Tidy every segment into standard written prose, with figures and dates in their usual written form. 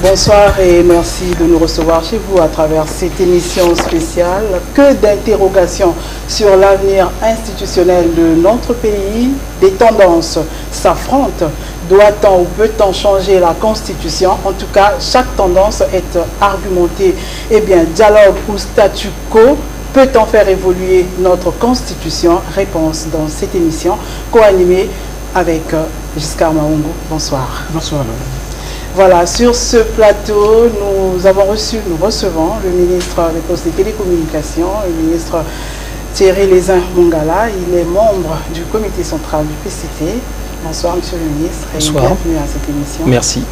Bonsoir et merci de nous recevoir chez vous à travers cette émission spéciale. Que d'interrogations sur l'avenir institutionnel de notre pays. Des tendances s'affrontent. Doit-on ou peut-on changer la Constitution? En tout cas, chaque tendance est argumentée. Eh bien, dialogue ou statu quo? Peut-on faire évoluer notre Constitution? Réponse dans cette émission, co-animée avec Giscard Maungo. Bonsoir. Bonsoir. Voilà, sur ce plateau, nous recevons le ministre des Postes et Télécommunications, le ministre Thierry Lézin Mongala. Il est membre du comité central du PCT. Bonsoir, monsieur le ministre, et bienvenue à cette émission. Merci.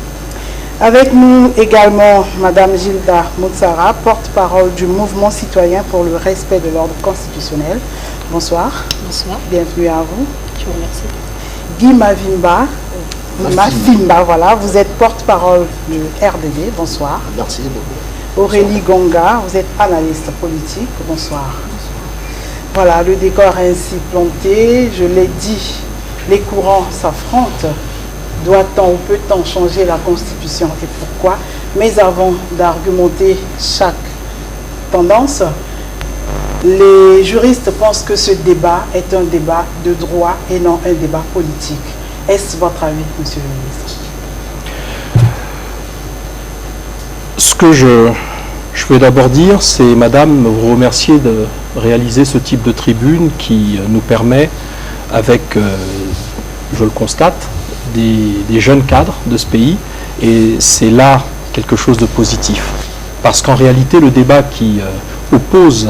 Avec nous également, madame Gilda Moutsara, porte-parole du mouvement citoyen pour le respect de l'ordre constitutionnel. Bonsoir. Bonsoir. Bienvenue à vous. Je vous remercie. Guy Mafimba, voilà, vous êtes porte-parole du RDD, bonsoir. Merci beaucoup. Aurélie Gonga, vous êtes analyste politique, bonsoir. Voilà, le décor est ainsi planté, je l'ai dit, les courants s'affrontent. Doit-on ou peut-on changer la Constitution et pourquoi? Mais avant d'argumenter chaque tendance, les juristes pensent que ce débat est un débat de droit et non un débat politique. Est-ce votre avis, monsieur le ministre? Ce que je vais d'abord dire, c'est, madame, vous remercier de réaliser ce type de tribune qui nous permet, avec, je le constate, des jeunes cadres de ce pays, et c'est là quelque chose de positif. Parce qu'en réalité, le débat qui oppose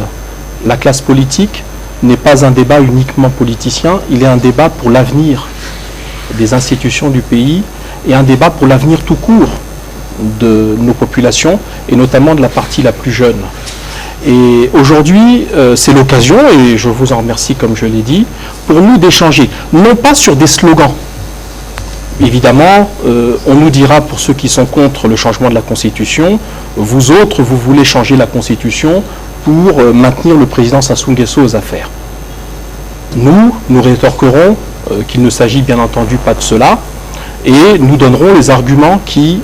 la classe politique n'est pas un débat uniquement politicien, il est un débat pour l'avenir des institutions du pays et un débat pour l'avenir tout court de nos populations et notamment de la partie la plus jeune. Et aujourd'hui, c'est l'occasion, et je vous en remercie comme je l'ai dit, pour nous d'échanger, non pas sur des slogans. Évidemment, on nous dira pour ceux qui sont contre le changement de la Constitution, vous autres, vous voulez changer la Constitution pour maintenir le président Sassou Nguesso aux affaires. Nous rétorquerons qu'il ne s'agit bien entendu pas de cela, et nous donnerons les arguments qui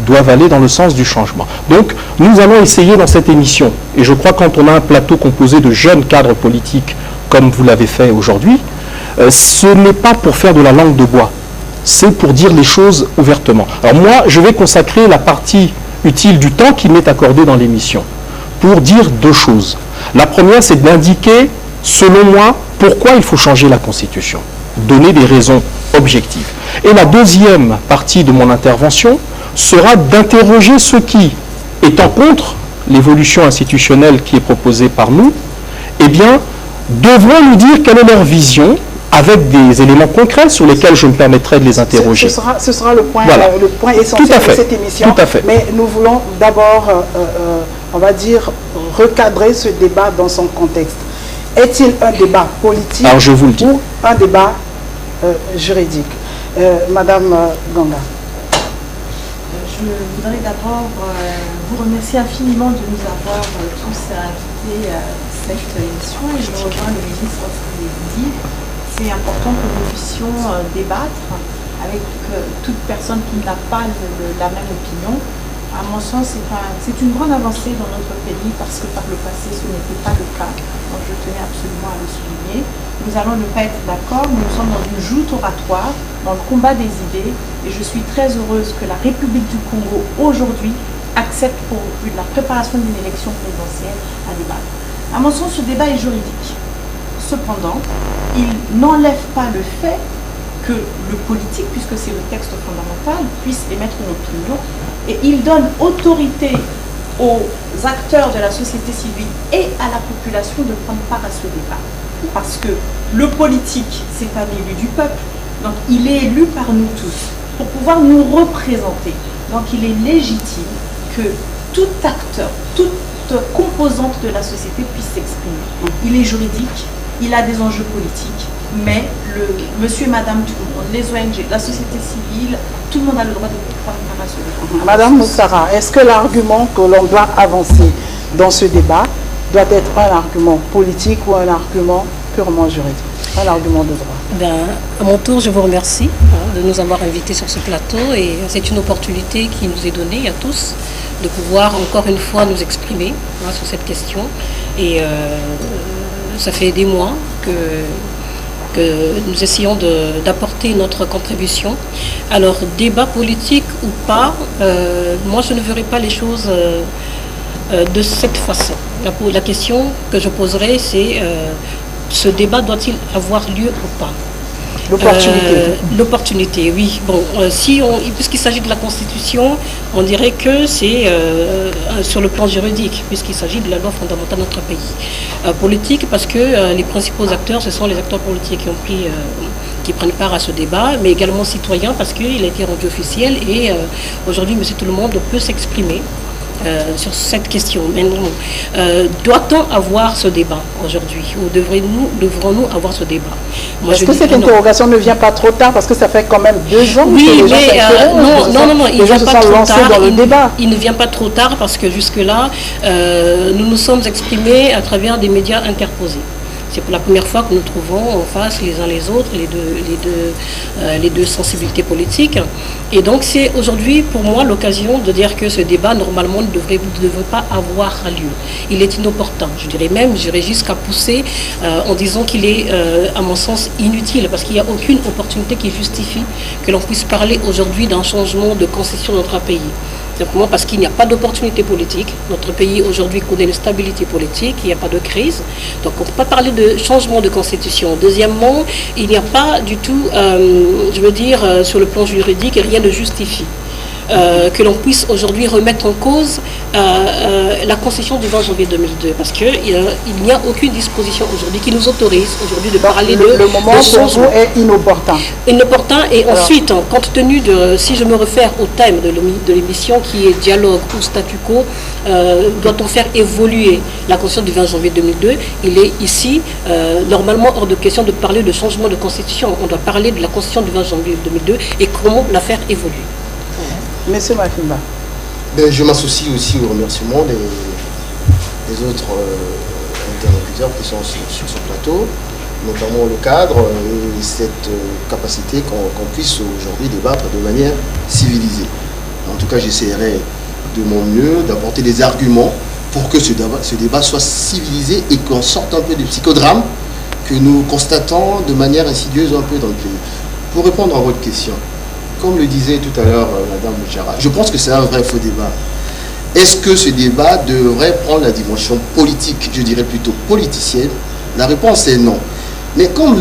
doivent aller dans le sens du changement. Donc, nous allons essayer dans cette émission, et je crois que quand on a un plateau composé de jeunes cadres politiques, comme vous l'avez fait aujourd'hui, ce n'est pas pour faire de la langue de bois, c'est pour dire les choses ouvertement. Alors moi, je vais consacrer la partie utile du temps qui m'est accordé dans l'émission, pour dire deux choses. La première, c'est d'indiquer, selon moi, pourquoi il faut changer la Constitution. Donner des raisons objectives. Et la deuxième partie de mon intervention sera d'interroger ceux qui, étant contre l'évolution institutionnelle qui est proposée par nous, eh bien, devront nous dire quelle est leur vision, avec des éléments concrets sur lesquels je me permettrai de les interroger. Ce sera le point, voilà. Le point essentiel de cette émission. Tout à fait. Mais nous voulons d'abord, on va dire, recadrer ce débat dans son contexte. Est-il un débat politique? Alors, je vous le dis. Ou un débat juridique? Madame Ganga. Je voudrais d'abord vous remercier infiniment de nous avoir tous invités à cette émission, et je rejoins le ministre qui dit. C'est important que nous puissions débattre avec toute personne qui n'a pas la même opinion. À mon sens, c'est une grande avancée dans notre pays parce que par le passé, ce n'était pas le cas. Donc je tenais absolument à le souligner. Nous allons ne pas être d'accord, nous sommes dans une joute oratoire, dans le combat des idées, et je suis très heureuse que la République du Congo, aujourd'hui, accepte pour la préparation d'une élection présidentielle à débattre. À mon sens, ce débat est juridique. Cependant, il n'enlève pas le fait que le politique, puisque c'est le texte fondamental, puisse émettre une opinion, et il donne autorité aux acteurs de la société civile et à la population de prendre part à ce débat. Parce que le politique, c'est un élu du peuple, donc il est élu par nous tous, pour pouvoir nous représenter. Donc il est légitime que tout acteur, toute composante de la société puisse s'exprimer. Il est juridique, il a des enjeux politiques, mais monsieur et madame tout le monde, les ONG, la société civile, tout le monde a le droit de prendre part à ce débat. Madame Moussara, est-ce que l'argument que l'on doit avancer dans ce débat doit être un argument politique ou un argument purement juridique, un argument de droit. Ben, à mon tour, je vous remercie de nous avoir invités sur ce plateau et c'est une opportunité qui nous est donnée à tous de pouvoir encore une fois nous exprimer sur cette question. Et ça fait des mois que nous essayons d'apporter notre contribution. Alors, débat politique ou pas, moi je ne verrai pas les choses de cette façon. La question que je poserai, c'est ce débat doit-il avoir lieu ou pas? L'opportunité, oui. Bon, puisqu'il s'agit de la Constitution, on dirait que c'est sur le plan juridique, puisqu'il s'agit de la loi fondamentale de notre pays. Politique, parce que les principaux acteurs, ce sont les acteurs politiques qui prennent part à ce débat, mais également citoyens, parce qu'il a été rendu officiel et aujourd'hui, monsieur tout le monde peut s'exprimer sur cette question. Maintenant, doit-on avoir ce débat aujourd'hui ou devrons-nous avoir ce débat? Est-ce que cette interrogation ne vient pas trop tard parce que ça fait quand même 2 ans oui, que les gens non, il ne vient pas trop tard. Dans le débat. Il ne vient pas trop tard parce que jusque-là, nous nous sommes exprimés à travers des médias interposés. C'est pour la première fois que nous trouvons en face les uns les autres les deux sensibilités politiques. Et donc c'est aujourd'hui pour moi l'occasion de dire que ce débat normalement ne devrait pas avoir lieu. Il est inopportun. Je dirais même, j'irais jusqu'à pousser en disant qu'il est à mon sens inutile parce qu'il n'y a aucune opportunité qui justifie que l'on puisse parler aujourd'hui d'un changement de constitution de notre pays. Simplement parce qu'il n'y a pas d'opportunité politique. Notre pays aujourd'hui connaît une stabilité politique, il n'y a pas de crise. Donc on ne peut pas parler de changement de constitution. Deuxièmement, il n'y a pas du tout, sur le plan juridique, rien ne justifie que l'on puisse aujourd'hui remettre en cause la Constitution du 20 janvier 2002, parce qu'il n'y a aucune disposition aujourd'hui qui nous autorise aujourd'hui de parler le moment pour vous est inopportun. Inopportun et alors, ensuite, compte tenu de, si je me réfère au thème de l'émission qui est dialogue ou statu quo, doit-on faire évoluer la Constitution du 20 janvier 2002, il est ici normalement hors de question de parler de changement de Constitution. On doit parler de la Constitution du 20 janvier 2002 et comment la faire évoluer. Monsieur Mafimba. Je m'associe aussi aux remerciements des autres interlocuteurs qui sont sur ce plateau, notamment le cadre et cette capacité qu'on puisse aujourd'hui débattre de manière civilisée. En tout cas, j'essaierai de mon mieux d'apporter des arguments pour que ce débat soit civilisé et qu'on sorte un peu du psychodrame que nous constatons de manière insidieuse un peu dans le pays. Pour répondre à votre question, comme le disait tout à l'heure Madame Mouchara, je pense que c'est un vrai faux débat. Est-ce que ce débat devrait prendre la dimension politique, je dirais plutôt politicienne? La réponse est non. Mais comme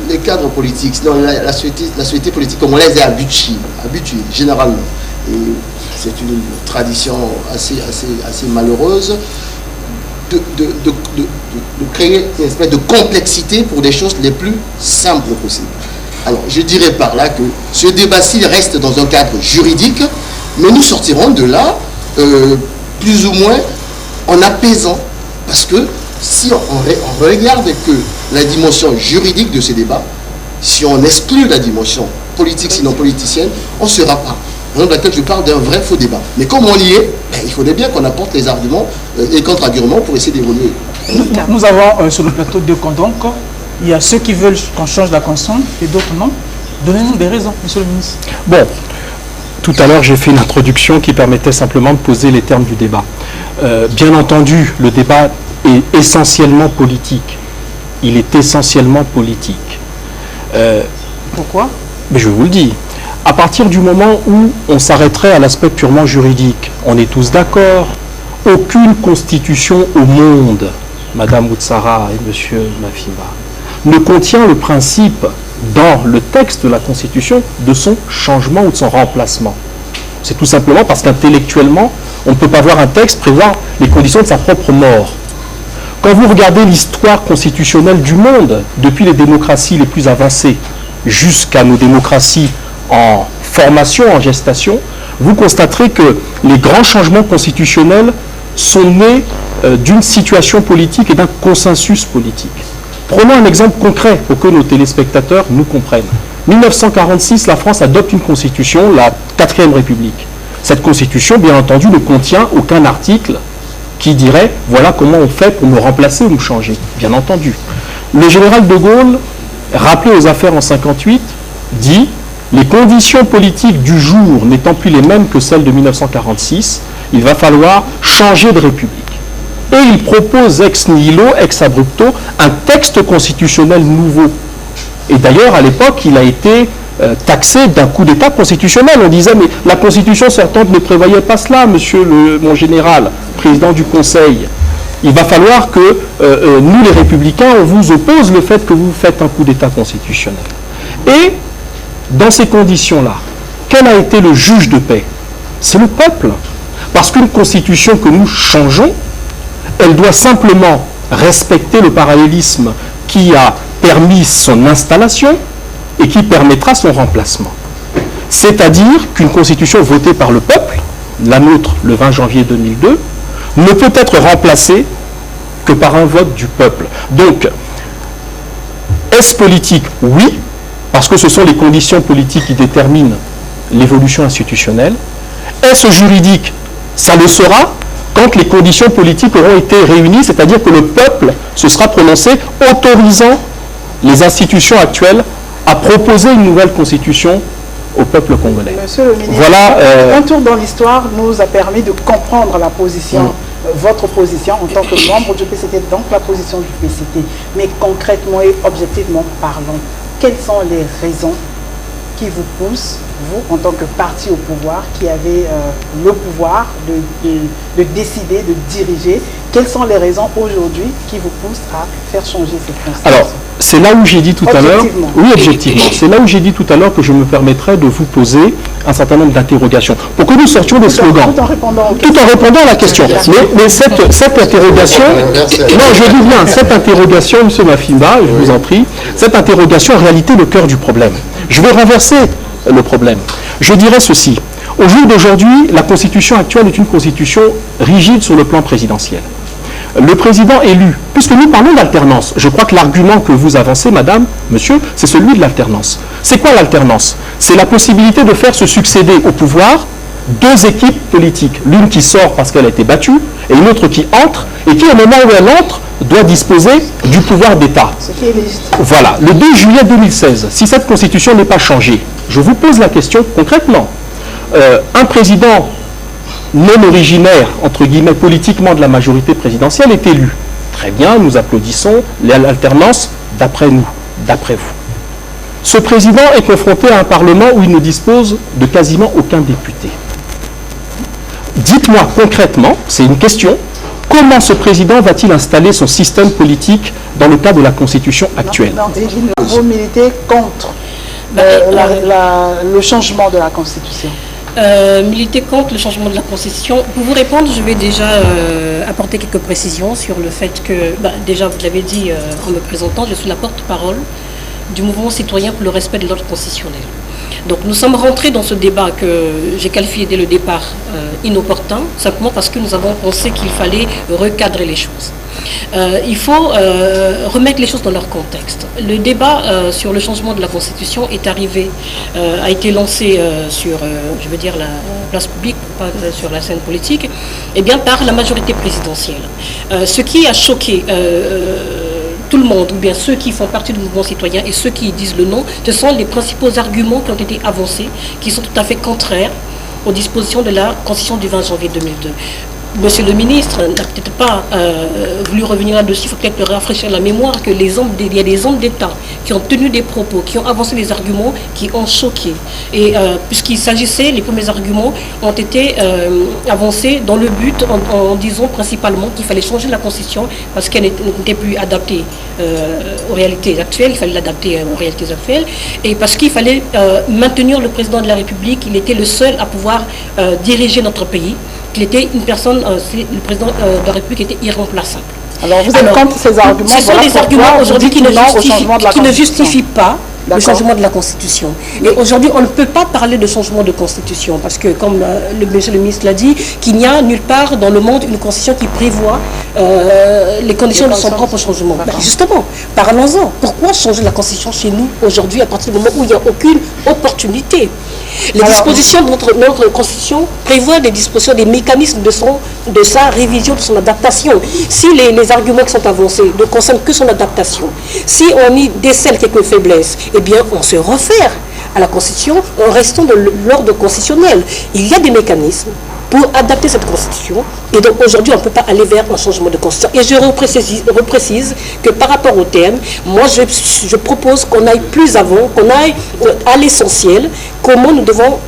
les cadres politiques, la société politique, comme on les a habitués généralement, et c'est une tradition assez malheureuse, de créer une espèce de complexité pour des choses les plus simples possibles. Alors, je dirais par là que ce débat-ci reste dans un cadre juridique, mais nous sortirons de là plus ou moins en apaisant. Parce que si on regarde que la dimension juridique de ce débat, si on exclut la dimension politique, sinon politicienne, on ne sera pas. Dans laquelle je parle d'un vrai faux débat. Mais comme on y est, il faudrait bien qu'on apporte les arguments et contre-arguments pour essayer d'évoluer. Nous avons sur le plateau 2 camps donc. Il y a ceux qui veulent qu'on change la constitution et d'autres non. Donnez-nous des raisons, monsieur le ministre. Bon, tout à l'heure, j'ai fait une introduction qui permettait simplement de poser les termes du débat. Bien entendu, le débat est essentiellement politique. Il est essentiellement politique. Pourquoi? Mais je vous le dis. À partir du moment où on s'arrêterait à l'aspect purement juridique, on est tous d'accord. Aucune constitution au monde, Madame Outsara et Monsieur Mafimba, ne contient le principe dans le texte de la Constitution de son changement ou de son remplacement. C'est tout simplement parce qu'intellectuellement, on ne peut pas voir un texte prévoir les conditions de sa propre mort. Quand vous regardez l'histoire constitutionnelle du monde, depuis les démocraties les plus avancées jusqu'à nos démocraties en formation, en gestation, vous constaterez que les grands changements constitutionnels sont nés d'une situation politique et d'un consensus politique. Prenons un exemple concret pour que nos téléspectateurs nous comprennent. 1946, la France adopte une constitution, la 4e République. Cette constitution, bien entendu, ne contient aucun article qui dirait « voilà comment on fait pour nous remplacer ou nous changer ». Bien entendu. Le général de Gaulle, rappelé aux affaires en 58, dit « Les conditions politiques du jour n'étant plus les mêmes que celles de 1946, il va falloir changer de république. » Et il propose ex nihilo, ex abrupto, un texte constitutionnel nouveau. Et d'ailleurs, à l'époque, il a été taxé d'un coup d'État constitutionnel. On disait, mais la Constitution sortante ne prévoyait pas cela, monsieur mon général, président du Conseil. Il va falloir que nous, les Républicains, on vous oppose le fait que vous faites un coup d'État constitutionnel. Et dans ces conditions-là, quel a été le juge de paix? C'est le peuple. Parce qu'une Constitution que nous changeons, elle doit simplement respecter le parallélisme qui a permis son installation et qui permettra son remplacement. C'est-à-dire qu'une Constitution votée par le peuple, la nôtre le 20 janvier 2002, ne peut être remplacée que par un vote du peuple. Donc, est-ce politique? Oui, parce que ce sont les conditions politiques qui déterminent l'évolution institutionnelle. Est-ce juridique? Ça le sera quand les conditions politiques auront été réunies, c'est-à-dire que le peuple se sera prononcé autorisant les institutions actuelles à proposer une nouvelle constitution au peuple congolais. Monsieur le ministre, voilà, un tour dans l'histoire nous a permis de comprendre la position, votre position en tant que membre du PCT, donc la position du PCT. Mais concrètement et objectivement parlant, quelles sont les raisons qui vous poussent, vous, en tant que parti au pouvoir, qui avez le pouvoir de décider, de diriger, quelles sont les raisons aujourd'hui qui vous poussent à faire changer cette constitution? Alors, c'est là où j'ai dit tout à l'heure, oui, objectivement, c'est là où j'ai dit tout à l'heure que je me permettrais de vous poser un certain nombre d'interrogations, pour que nous sortions des slogans, tout en répondant à la question. Mais cette interrogation, non, je dis bien, cette interrogation, M. Mafimba, je vous en prie, cette interrogation, en réalité, le cœur du problème. Je vais renverser le problème. Je dirais ceci. Au jour d'aujourd'hui, la constitution actuelle est une constitution rigide sur le plan présidentiel. Le président élu, puisque nous parlons d'alternance, je crois que l'argument que vous avancez, madame, monsieur, c'est celui de l'alternance. C'est quoi l'alternance? C'est la possibilité de faire se succéder au pouvoir deux équipes politiques. L'une qui sort parce qu'elle a été battue, et une autre qui entre, et qui, au moment où elle entre, doit disposer du pouvoir d'État. Voilà. Le 2 juillet 2016, si cette constitution n'est pas changée, je vous pose la question concrètement. Un président non originaire, entre guillemets, politiquement de la majorité présidentielle est élu. Très bien, nous applaudissons l'alternance d'après nous, d'après vous. Ce président est confronté à un Parlement où il ne dispose de quasiment aucun député. Dites-moi concrètement, c'est une question, comment ce président va-t-il installer son système politique dans le cadre de la Constitution actuelle? Vous militez contre le changement de la Constitution. Militer contre le changement de la Constitution. Pour vous répondre, je vais déjà apporter quelques précisions sur le fait que, déjà vous l'avez dit en me présentant, je suis la porte-parole du mouvement citoyen pour le respect de l'ordre constitutionnel. Donc nous sommes rentrés dans ce débat que j'ai qualifié dès le départ inopportun, simplement parce que nous avons pensé qu'il fallait recadrer les choses. Il faut remettre les choses dans leur contexte. Le débat sur le changement de la Constitution est arrivé, a été lancé sur, je veux dire, la place publique, pas sur la scène politique, et bien par la majorité présidentielle. Ce qui a choqué tout le monde, ou bien ceux qui font partie du mouvement citoyen et ceux qui disent le non, ce sont les principaux arguments qui ont été avancés, qui sont tout à fait contraires aux dispositions de la Constitution du 20 janvier 2002. Monsieur le ministre n'a peut-être pas voulu revenir là-dessus, il faut peut-être rafraîchir la mémoire qu'il y a des hommes d'État qui ont tenu des propos, qui ont avancé des arguments qui ont choqué. Et puisqu'il s'agissait, les premiers arguments ont été avancés dans le but, en disant principalement qu'il fallait changer la Constitution parce qu'elle n'était plus adaptée aux réalités actuelles, il fallait l'adapter aux réalités actuelles, et parce qu'il fallait maintenir le président de la République, il était le seul à pouvoir diriger notre pays, qu'il était une personne, le président de la République était irremplaçable. Alors vous êtes contre ces arguments? Ce sont des arguments aujourd'hui qui ne justifient pas le changement de la Constitution. Et aujourd'hui, on ne peut pas parler de changement de Constitution parce que, comme monsieur le ministre l'a dit, qu'il n'y a nulle part dans le monde une Constitution qui prévoit les conditions de son propre changement. Justement, parlons-en. Pourquoi changer la Constitution chez nous aujourd'hui à partir du moment où il n'y a aucune opportunité? Les dispositions de notre Constitution prévoient des dispositions, des mécanismes de sa révision, de son adaptation. Si les arguments qui sont avancés ne concernent que son adaptation, si on y décèle quelques faiblesses, eh bien, on se réfère à la Constitution en restant de l'ordre constitutionnel. Il y a des mécanismes pour adapter cette Constitution. Et donc aujourd'hui, on ne peut pas aller vers un changement de Constitution. Et je reprécise que par rapport au thème, moi je propose qu'on aille plus avant, qu'on aille à l'essentiel, comment nous devons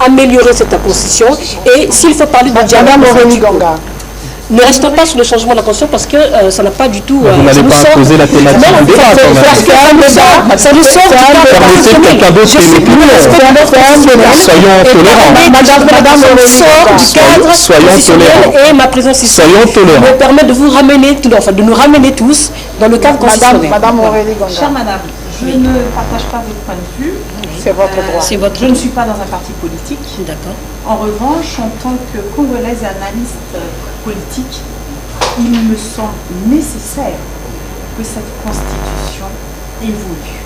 améliorer cette Constitution. Et s'il faut parler de dialogue, ne restons pas sur le changement de la Constitution parce que ça n'a pas du tout... Vous n'allez pas imposer la thématique du débat quand même. Parce que ça nous sort du cadre. Permettez que quelqu'un d'autre ait l'opinion. Soyons tolérants. Madame, sort du cadre. Soyons tolérants. Et ma présence ici me permet de vous ramener, enfin de nous ramener tous dans le cadre constitutionnel. Madame Aurélie Ganga. Chère madame, je ne partage pas votre point de vue. C'est votre droit. Je ne suis pas dans un parti politique. D'accord. En revanche, en tant que congolaise et analyste politique, il me semble nécessaire que cette constitution évolue.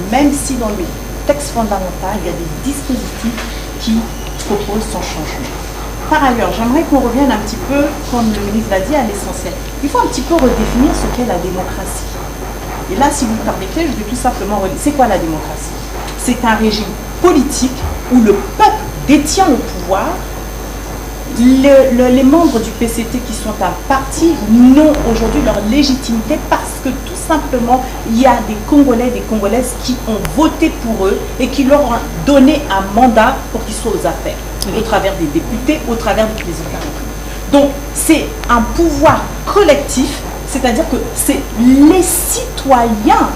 Même si dans le texte fondamental, il y a des dispositifs qui proposent son changement. Par ailleurs, j'aimerais qu'on revienne un petit peu, comme le ministre l'a dit, à l'essentiel. Il faut un petit peu redéfinir ce qu'est la démocratie. Et là, si vous me permettez, je vais tout simplement redire. C'est quoi la démocratie? C'est un régime politique où le peuple détient le pouvoir. Les membres du PCT qui sont un parti n'ont aujourd'hui leur légitimité parce que tout simplement, il y a des Congolais et des Congolaises qui ont voté pour eux et qui leur ont donné un mandat pour qu'ils soient aux affaires, au travers des députés, au travers du président de la République. Donc, c'est un pouvoir collectif, c'est-à-dire que c'est les citoyens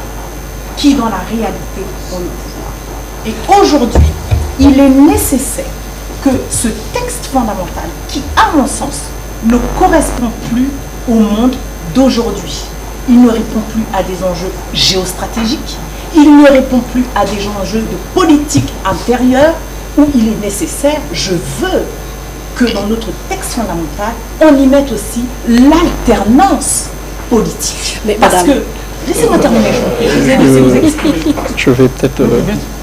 qui, dans la réalité, ont le pouvoir. Et aujourd'hui, il est nécessaire que ce texte fondamental, qui, à mon sens, ne correspond plus au monde d'aujourd'hui, il ne répond plus à des enjeux géostratégiques, il ne répond plus à des enjeux de politique intérieure, où il est nécessaire, je veux que dans notre texte fondamental, on y mette aussi l'alternance politique. Mais parce madame, que, laissez-moi terminer, je vous ai laissé vous exprimer. Je vais peut-être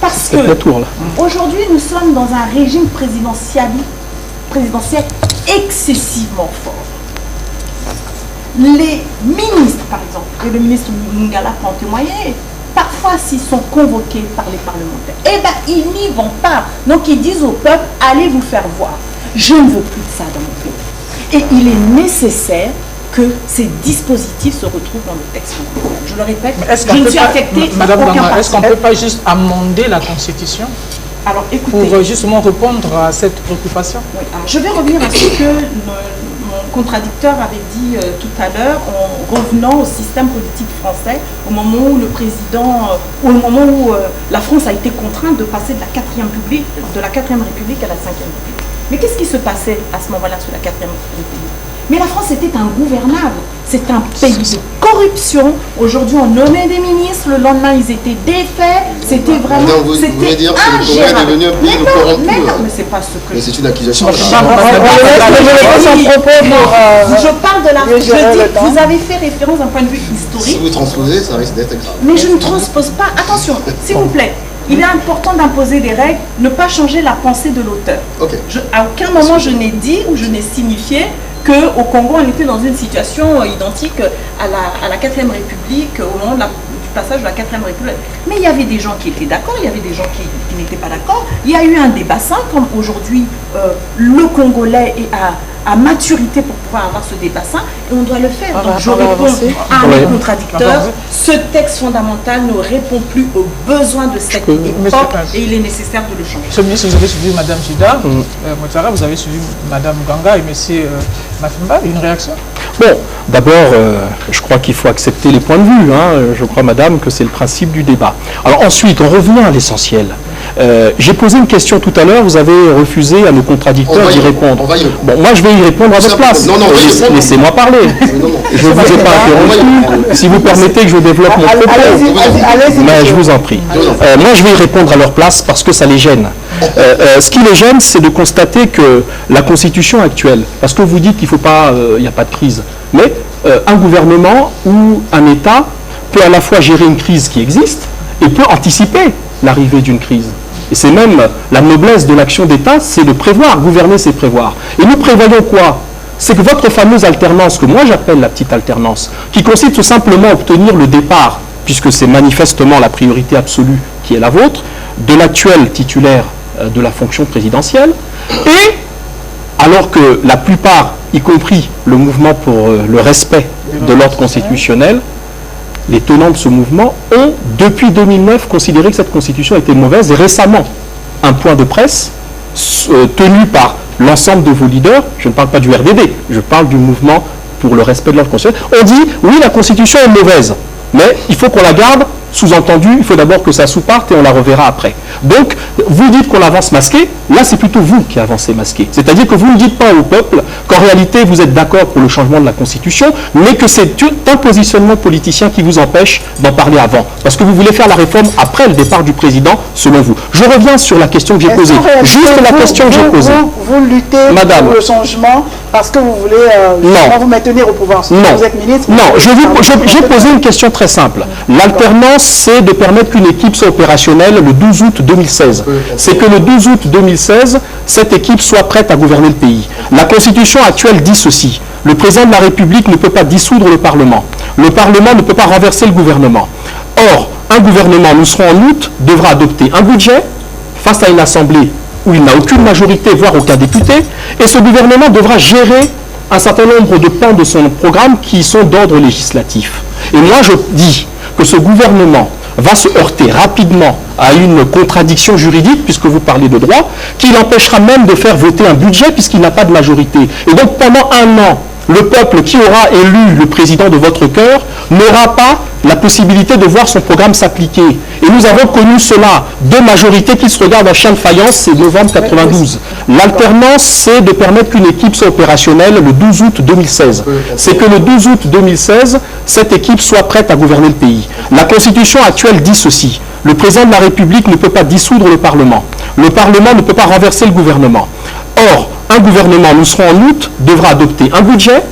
Parce peut-être le tour là. aujourd'hui, nous sommes dans un régime présidentiel excessivement fort. Les ministres, par exemple, et le ministre Mungala peut en témoigner, parfois s'ils sont convoqués par les parlementaires, eh bien, ils n'y vont pas. Donc, ils disent au peuple, allez vous faire voir. Je ne veux plus de ça dans mon pays. Et il est nécessaire que ces dispositifs se retrouvent dans le texte fondamental. Je le répète, je ne suis affectée par aucun parti. Est-ce qu'on ne peut pas juste amender la Constitution Alors, écoutez, pour justement répondre à cette préoccupation? oui, alors, je vais revenir à ce que mon contradicteur avait dit tout à l'heure en revenant au système politique français au moment où le président, au moment où la France a été contrainte de passer de la 4e République à la 5e République. Mais qu'est-ce qui se passait à ce moment-là sous la 4e République? Mais la France était ingouvernable. C'est un pays de corruption. Aujourd'hui, on nommait des ministres. Le lendemain, ils étaient défaits. C'était vraiment... Vous voulez dire que le Congo est devenu un pays corrompu? Mais c'est pas ce que... Mais c'est une accusation. Je parle de la... Je dis, vous avez fait référence d'un point de vue historique. Si vous transposez, ça risque d'être grave. Mais je ne transpose pas. Attention, s'il vous plaît. Il est important d'imposer des règles, ne pas changer la pensée de l'auteur. Okay. À aucun moment je n'ai dit ou je n'ai signifié qu'au Congo on était dans une situation identique à la 4e République au moment du passage de la 4e République. Mais il y avait des gens qui étaient d'accord, il y avait des gens qui n'étaient pas d'accord. Il y a eu un débat sain, comme aujourd'hui le Congolais est à maturité pour pouvoir avoir ce débat sain, et on doit le faire. Donc je réponds à mes contradicteurs, ce texte fondamental ne répond plus aux besoins de cette époque et il est nécessaire de le changer. Monsieur le ministre, vous avez suivi Mme Jida, Motara, vous avez suivi Mme Ganga et M. Mafimba, une réaction? Bon, d'abord, je crois qu'il faut accepter les points de vue. Hein. Je crois, madame, que c'est le principe du débat. Alors ensuite, on revient à l'essentiel. J'ai posé une question tout à l'heure, vous avez refusé à nos contradicteurs d'y répondre. Bon, moi je vais y répondre à votre place. Non, laissez-moi parler. Je ne vous ai pas interrompu. Si vous permettez que je développe mon propos, mais je vous en prie. Moi je vais y répondre à leur place parce que ça les gêne. Ce qui les gêne, c'est de constater que la Constitution actuelle, parce que vous dites qu'il n'y a pas de crise, mais un gouvernement ou un État peut à la fois gérer une crise qui existe et peut anticiper l'arrivée d'une crise. Et c'est même la noblesse de l'action d'État, c'est de prévoir. Gouverner, c'est prévoir. Et nous prévoyons quoi? C'est que votre fameuse alternance, que moi j'appelle la petite alternance, qui consiste tout simplement à obtenir le départ, puisque c'est manifestement la priorité absolue qui est la vôtre, de l'actuel titulaire de la fonction présidentielle, et alors que la plupart, y compris le mouvement pour le respect de l'ordre constitutionnel, les tenants de ce mouvement ont, depuis 2009, considéré que cette constitution était mauvaise. Et récemment, un point de presse tenu par l'ensemble de vos leaders, je ne parle pas du RDD, je parle du mouvement pour le respect de l'ordre constitutionnel, on dit, oui, la constitution est mauvaise, mais il faut qu'on la garde. Sous-entendu, il faut d'abord que ça sous-parte et on la reverra après. Donc, vous dites qu'on avance masqué, là c'est plutôt vous qui avancez masqué. C'est-à-dire que vous ne dites pas au peuple qu'en réalité vous êtes d'accord pour le changement de la Constitution, mais que c'est un positionnement politicien qui vous empêche d'en parler avant. Parce que vous voulez faire la réforme après le départ du président, selon vous. Je reviens sur la question que j'ai posée. Juste la question que j'ai posée. Vous luttez Madame, pour le changement parce que vous voulez vous maintenir au pouvoir. Non, vous êtes ministre. Non, j'ai posé une question très simple. L'alternance, c'est de permettre qu'une équipe soit opérationnelle le 12 août 2016. C'est que le 12 août 2016, cette équipe soit prête à gouverner le pays. La Constitution actuelle dit ceci. Le président de la République ne peut pas dissoudre le Parlement. Le Parlement ne peut pas renverser le gouvernement. Or, un gouvernement, nous serons en août, devra adopter un budget face à une assemblée où il n'a aucune majorité, voire aucun député, et ce gouvernement devra gérer un certain nombre de pans de son programme qui sont d'ordre législatif. Et moi, je dis que ce gouvernement va se heurter rapidement à une contradiction juridique, puisque vous parlez de droit, qui l'empêchera même de faire voter un budget puisqu'il n'a pas de majorité. Et donc pendant un an, le peuple qui aura élu le président de votre cœur n'aura pas la possibilité de voir son programme s'appliquer. Et nous avons connu cela, deux majorités qui se regardent en chien de faïence, c'est novembre 92. L'alternance, c'est de permettre qu'une équipe soit opérationnelle le 12 août 2016. C'est que le 12 août 2016, cette équipe soit prête à gouverner le pays. La Constitution actuelle dit ceci. Le président de la République ne peut pas dissoudre le Parlement. Le Parlement ne peut pas renverser le gouvernement. Or, un gouvernement, nous serons en août, devra adopter un budget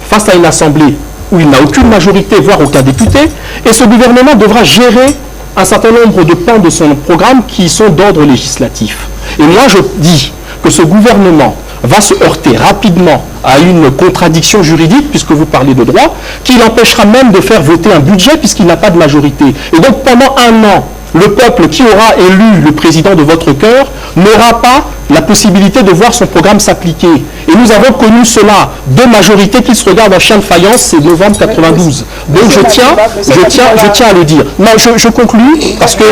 face à une assemblée où il n'a aucune majorité, voire aucun député, et ce gouvernement devra gérer un certain nombre de pans de son programme qui sont d'ordre législatif. Et moi, je dis que ce gouvernement va se heurter rapidement à une contradiction juridique, puisque vous parlez de droit, qui l'empêchera même de faire voter un budget puisqu'il n'a pas de majorité. Et donc, pendant un an, le peuple qui aura élu le président de votre cœur n'aura pas la possibilité de voir son programme s'appliquer. Et nous avons connu cela, deux majorités qui se regardent en chien de faïence, c'est novembre 92. Donc je tiens à le dire. Non, je conclus, parce qu'ils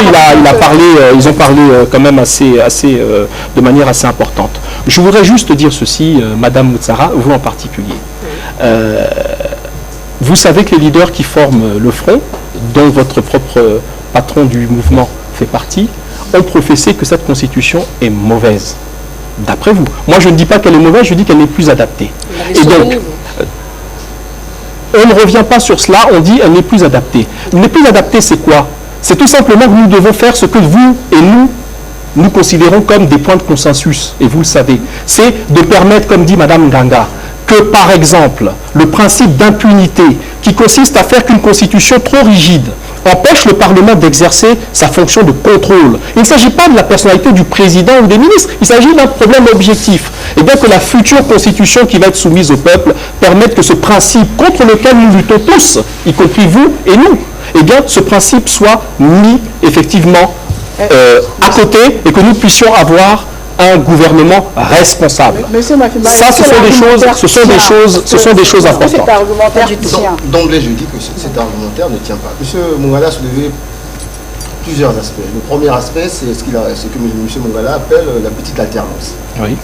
ont parlé quand même de manière assez importante. Je voudrais juste dire ceci, Madame Moutsara, vous en particulier. Vous savez que les leaders qui forment le front, dont votre propre patron du mouvement fait partie, ont professé que cette constitution est mauvaise. D'après vous. Moi, je ne dis pas qu'elle est mauvaise, je dis qu'elle n'est plus adaptée. Et donc, on ne revient pas sur cela, on dit qu'elle n'est plus adaptée. Elle n'est plus adaptée, c'est quoi? C'est tout simplement que nous devons faire ce que vous et nous considérons comme des points de consensus, et vous le savez. C'est de permettre, comme dit Madame Nganga, que par exemple, le principe d'impunité, qui consiste à faire qu'une constitution trop rigide empêche le Parlement d'exercer sa fonction de contrôle. Il ne s'agit pas de la personnalité du président ou des ministres, il s'agit d'un problème objectif. Et bien que la future constitution qui va être soumise au peuple permette que ce principe contre lequel nous luttons tous, y compris vous et nous, eh bien ce principe soit mis effectivement à côté et que nous puissions avoir un gouvernement responsable. Ça, ce sont des choses importantes. D'emblée, je dis que cet argumentaire ne tient pas. Monsieur Mongala a soulevé plusieurs aspects. Le premier aspect, c'est ce que M. Mongala appelle la petite alternance. Oui.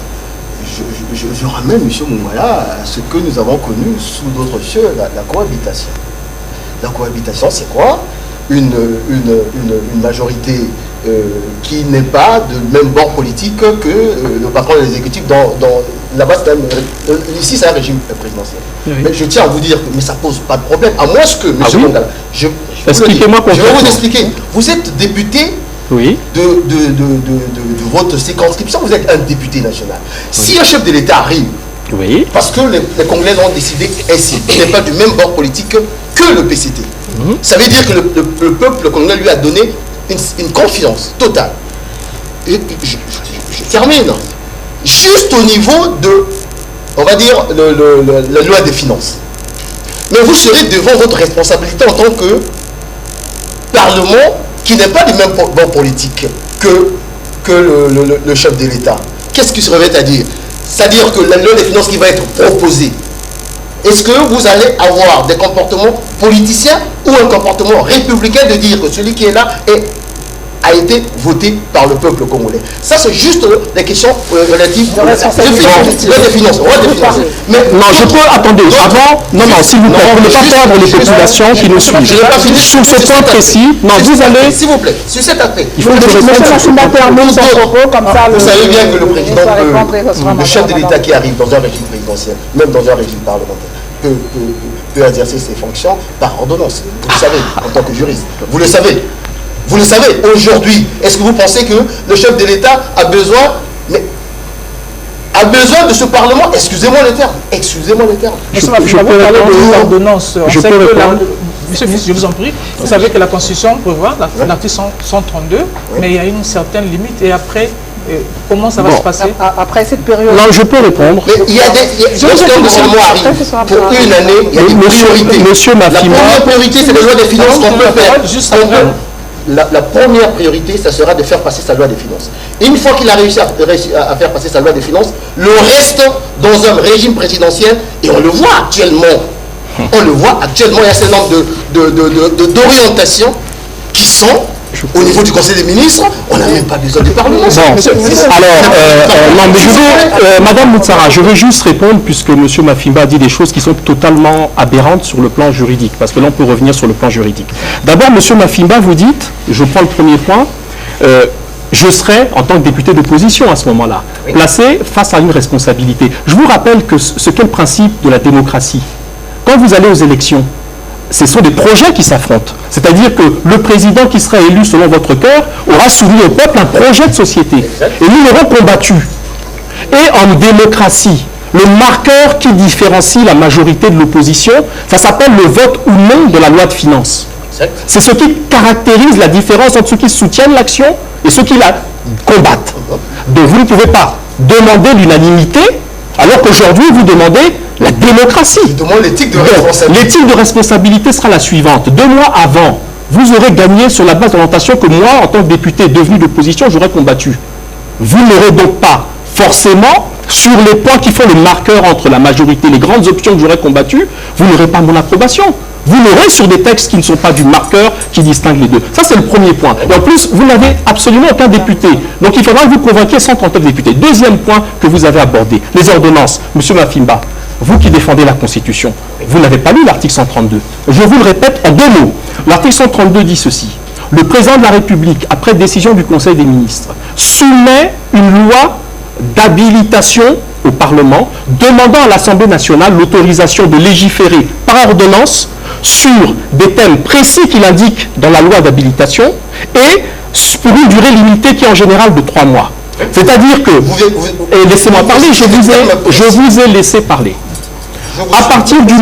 Je ramène M. Mongala à ce que nous avons connu sous d'autres cieux, la cohabitation. La cohabitation, c'est quoi? Une majorité qui n'est pas de même bord politique que le patron de l'exécutif là-bas, ici c'est un régime présidentiel. Oui. Mais je tiens à vous dire que ça pose pas de problème, à moins que M. Mongala, je vais vous expliquer. Vous êtes député de votre circonscription, vous êtes un député national. Si un chef de l'État arrive, parce que les Congolais ont décidé ainsi, il n'est pas du même bord politique que le PCT. Ça veut dire que le peuple congolais lui a donné une confiance totale. je termine. Juste au niveau de, on va dire, la loi des finances. Mais vous serez devant votre responsabilité en tant que Parlement qui n'est pas du même bord politique que le chef de l'État. Qu'est-ce qui se revêt à dire? C'est-à-dire que la loi des finances qui va être proposée, est-ce que vous allez avoir des comportements politiciens ou un comportement républicain de dire que celui qui est là a été voté par le peuple congolais? Ça, c'est juste des questions relatives aux finances. Mais non, je peux, attendez, avant, non, s'il vous plaît, pour ne pas perdre les populations qui nous suivent. Sur ce point précis, non, vous allez... S'il vous plaît, sur cet aspect, il faut que je vous savez bien que le président, le chef de l'État qui arrive dans un régime présidentiel, même dans un régime parlementaire, peut exercer ses fonctions par ordonnance. Vous le savez, en tant que juriste. Vous le savez. Vous le savez, aujourd'hui, est-ce que vous pensez que le chef de l'État a besoin de ce Parlement? Excusez-moi le terme. Excusez-moi le terme. Je peux parler de l'ordonnance. Monsieur le ministre, je vous en prie. Vous savez que la Constitution prévoit l'article 132, mais il y a une certaine limite. Et après, comment ça va se passer? Après cette période. Non, je peux répondre. Mais il y a des... Lorsqu'un gouvernement arrive, pour une année, il y a des priorités. Monsieur Mafima. La première priorité, c'est la loi des finances qu'on peut faire. La première priorité, ça sera de faire passer sa loi des finances. Et une fois qu'il a réussi à faire passer sa loi des finances, le reste dans un régime présidentiel, et on le voit actuellement, il y a un certain nombre d'orientations qui sont au niveau du Conseil des ministres, on n'a même pas besoin du Parlement. Madame Moutsara, je veux juste répondre puisque M. Mafimba a dit des choses qui sont totalement aberrantes sur le plan juridique, parce que là on peut revenir sur le plan juridique. D'abord, M. Mafimba, vous dites, je prends le premier point, je serai, en tant que député d'opposition à ce moment-là, placé face à une responsabilité. Je vous rappelle que ce qu'est le principe de la démocratie. Quand vous allez aux élections, ce sont des projets qui s'affrontent. C'est-à-dire que le président qui sera élu selon votre cœur aura soumis au peuple un projet de société. Et nous l'aurons combattu. Et en démocratie, le marqueur qui différencie la majorité de l'opposition, ça s'appelle le vote ou non de la loi de finances. C'est ce qui caractérise la différence entre ceux qui soutiennent l'action et ceux qui la combattent. Donc vous ne pouvez pas demander l'unanimité alors qu'aujourd'hui vous demandez la démocratie. Je demande l'éthique de responsabilité. L'éthique de responsabilité sera la suivante. 2 mois avant, vous aurez gagné sur la base de l'orientation que moi, en tant que député devenu d'opposition, j'aurais combattu. Vous n'aurez donc pas forcément, sur les points qui font le marqueur entre la majorité, les grandes options que j'aurais combattues, vous n'aurez pas mon approbation. Vous l'aurez sur des textes qui ne sont pas du marqueur qui distingue les deux. Ça, c'est le premier point. Et en plus, vous n'avez absolument aucun député. Donc, il faudra que vous convainquiez 139 députés. Deuxième point que vous avez abordé, les ordonnances. Monsieur Mafimba, vous qui défendez la Constitution, vous n'avez pas lu l'article 132. Je vous le répète en 2 mots. L'article 132 dit ceci. Le président de la République, après décision du Conseil des ministres, soumet une loi d'habilitation au Parlement, demandant à l'Assemblée nationale l'autorisation de légiférer par ordonnance sur des thèmes précis qu'il indique dans la loi d'habilitation et pour une durée limitée qui est en général de 3 mois. C'est-à-dire que, et laissez-moi parler, je vous ai laissé parler. À partir du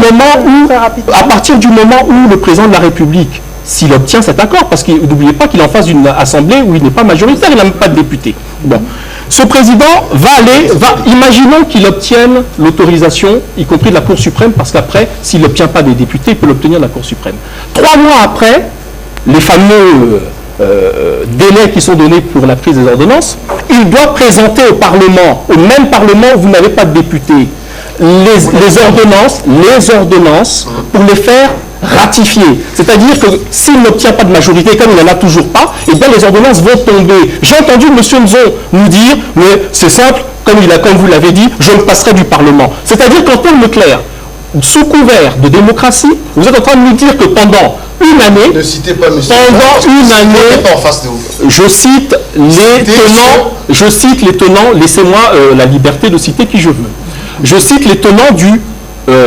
moment où le président de la République, s'il obtient cet accord, parce que n'oubliez pas qu'il est en face d'une assemblée où il n'est pas majoritaire, il n'a même pas de député. Bon. Ce président imaginons qu'il obtienne l'autorisation, y compris de la Cour suprême, parce qu'après, s'il n'obtient pas des députés, il peut l'obtenir de la Cour suprême. 3 mois après, les fameux délais qui sont donnés pour la prise des ordonnances, il doit présenter au Parlement, au même Parlement où vous n'avez pas de députés, les ordonnances pour les faire ratifier. C'est-à-dire que s'il n'obtient pas de majorité, comme il n'en a toujours pas, eh bien les ordonnances vont tomber. J'ai entendu M. Nzon nous dire, mais c'est simple, comme vous l'avez dit, je me passerai du Parlement. C'est-à-dire qu'en termes clairs, sous couvert de démocratie, vous êtes en train de nous dire que pendant une année, ne citez pas monsieur. Pendant une année, pas en face de vous. je cite les tenants, laissez-moi la liberté de citer qui je veux. Je cite les tenants du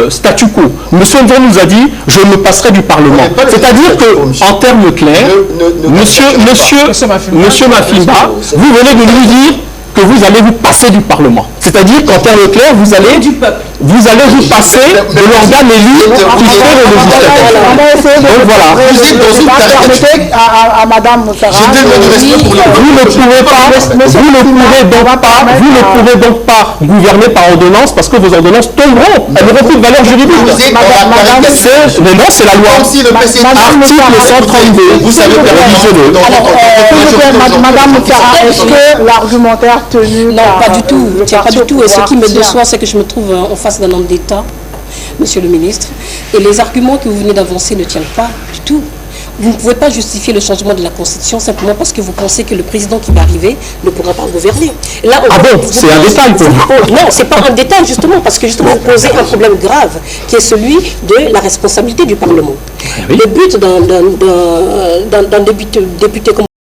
statu quo. Monsieur Nzon nous a dit, je me passerai du Parlement. C'est-à-dire que, en termes clairs, Monsieur Mafimba, vous venez de nous dire que vous allez vous passer du Parlement. C'est-à-dire qu'en termes clairs, vous allez... vous allez vous passer de l'organe élu qui fait le législatif. Donc voilà. Permettez à Madame Moutara. Vous ne pouvez donc pas gouverner par ordonnance parce que vos ordonnances tomberont. Elles n'auront plus de valeur juridique. Mais non, c'est la loi. Article 132. Vous savez Madame Moutara, est-ce que l'argumentaire tenu non, pas du tout. Pas du tout. Et ce qui me déçoit, c'est que je me trouve en face d'un homme d'État, Monsieur le ministre, et les arguments que vous venez d'avancer ne tiennent pas du tout. Vous ne pouvez pas justifier le changement de la Constitution simplement parce que vous pensez que le président qui va arriver ne pourra pas gouverner. Là, c'est un détail pour vous. Non, c'est pas un détail justement, parce que justement vous posez un problème grave qui est celui de la responsabilité du Parlement. Le but d'un député comme